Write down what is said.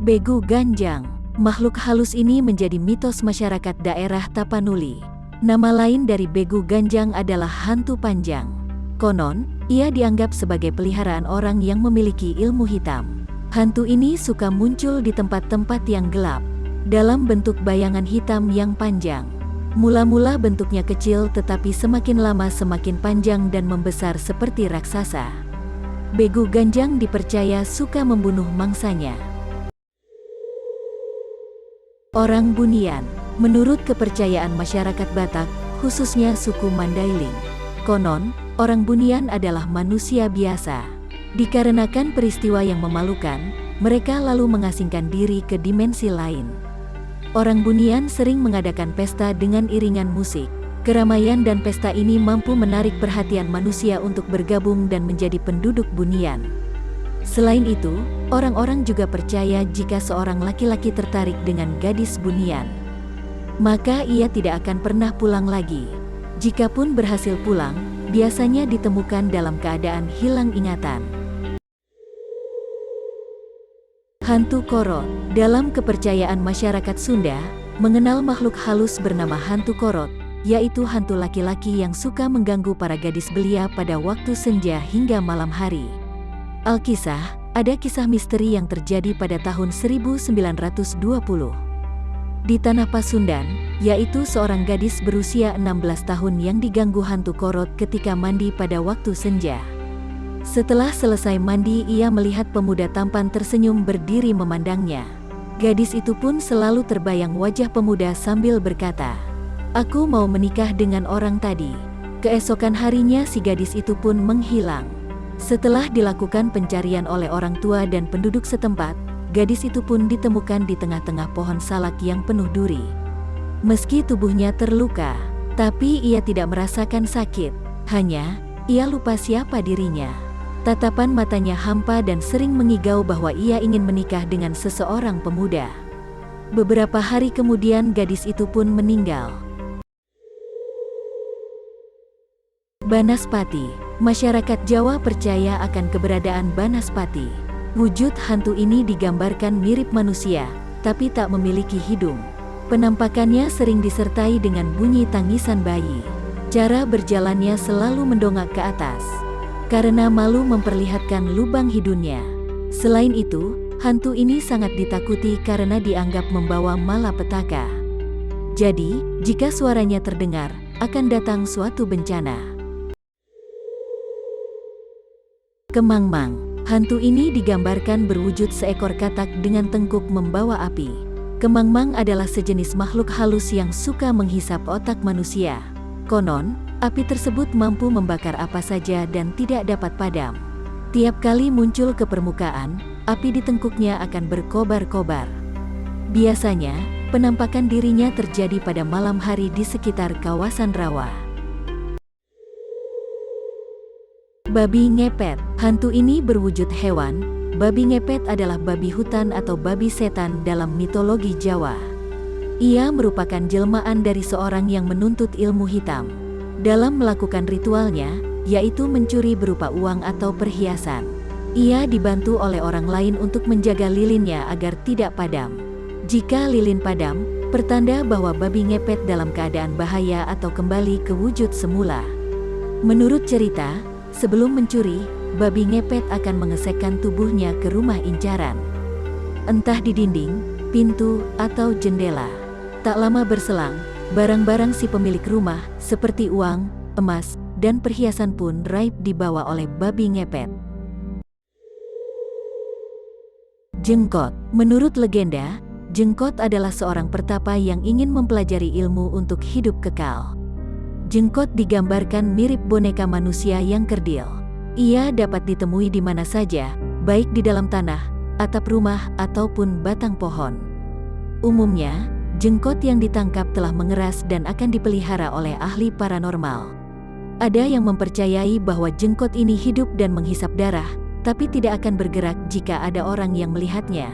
Begu Ganjang. Makhluk halus ini menjadi mitos masyarakat daerah Tapanuli. Nama lain dari Begu Ganjang adalah hantu panjang. Konon, ia dianggap sebagai peliharaan orang yang memiliki ilmu hitam. Hantu ini suka muncul di tempat-tempat yang gelap, dalam bentuk bayangan hitam yang panjang. Mula-mula bentuknya kecil tetapi semakin lama semakin panjang dan membesar seperti raksasa. Begu Ganjang dipercaya suka membunuh mangsanya. Orang Bunian. Menurut kepercayaan masyarakat Batak, khususnya suku Mandailing, konon, orang Bunian adalah manusia biasa. Dikarenakan peristiwa yang memalukan, mereka lalu mengasingkan diri ke dimensi lain. Orang Bunian sering mengadakan pesta dengan iringan musik. Keramaian dan pesta ini mampu menarik perhatian manusia untuk bergabung dan menjadi penduduk Bunian. Selain itu, orang-orang juga percaya jika seorang laki-laki tertarik dengan gadis Bunian, maka ia tidak akan pernah pulang lagi. Jikapun berhasil pulang, biasanya ditemukan dalam keadaan hilang ingatan. Hantu Korot. Dalam kepercayaan masyarakat Sunda, mengenal makhluk halus bernama hantu Korot, yaitu hantu laki-laki yang suka mengganggu para gadis belia pada waktu senja hingga malam hari. Alkisah, ada kisah misteri yang terjadi pada tahun 1920. Di Tanah Pasundan, yaitu seorang gadis berusia 16 tahun yang diganggu hantu Korot ketika mandi pada waktu senja. Setelah selesai mandi, ia melihat pemuda tampan tersenyum berdiri memandangnya. Gadis itu pun selalu terbayang wajah pemuda sambil berkata, "Aku mau menikah dengan orang tadi." Keesokan harinya si gadis itu pun menghilang. Setelah dilakukan pencarian oleh orang tua dan penduduk setempat, gadis itu pun ditemukan di tengah-tengah pohon salak yang penuh duri. Meski tubuhnya terluka, tapi ia tidak merasakan sakit. Hanya, ia lupa siapa dirinya. Tatapan matanya hampa dan sering mengigau bahwa ia ingin menikah dengan seseorang pemuda. Beberapa hari kemudian gadis itu pun meninggal. Banaspati. Masyarakat Jawa percaya akan keberadaan Banaspati. Wujud hantu ini digambarkan mirip manusia, tapi tak memiliki hidung. Penampakannya sering disertai dengan bunyi tangisan bayi. Cara berjalannya selalu mendongak ke atas, karena malu memperlihatkan lubang hidungnya. Selain itu, hantu ini sangat ditakuti karena dianggap membawa malapetaka. Jadi, jika suaranya terdengar, akan datang suatu bencana. Kemangmang. Hantu ini digambarkan berwujud seekor katak dengan tengkuk membawa api. Kemangmang adalah sejenis makhluk halus yang suka menghisap otak manusia. Konon, api tersebut mampu membakar apa saja dan tidak dapat padam. Tiap kali muncul ke permukaan, api di tengkuknya akan berkobar-kobar. Biasanya, penampakan dirinya terjadi pada malam hari di sekitar kawasan rawa. Babi ngepet. Hantu ini berwujud hewan. Babi ngepet adalah babi hutan atau babi setan dalam mitologi Jawa. Ia merupakan jelmaan dari seorang yang menuntut ilmu hitam. Dalam melakukan ritualnya, yaitu mencuri berupa uang atau perhiasan, ia dibantu oleh orang lain untuk menjaga lilinnya agar tidak padam. Jika lilin padam, pertanda bahwa babi ngepet dalam keadaan bahaya atau kembali ke wujud semula. Menurut cerita, sebelum mencuri, babi ngepet akan mengesekkan tubuhnya ke rumah incaran, entah di dinding, pintu, atau jendela. Tak lama berselang, barang-barang si pemilik rumah, seperti uang, emas, dan perhiasan pun raib dibawa oleh babi ngepet. Jengkot. Menurut legenda, Jengkot adalah seorang pertapa yang ingin mempelajari ilmu untuk hidup kekal. Jengkot digambarkan mirip boneka manusia yang kerdil. Ia dapat ditemui di mana saja, baik di dalam tanah, atap rumah, ataupun batang pohon. Umumnya, jengkot yang ditangkap telah mengeras dan akan dipelihara oleh ahli paranormal. Ada yang mempercayai bahwa jengkot ini hidup dan menghisap darah, tapi tidak akan bergerak jika ada orang yang melihatnya.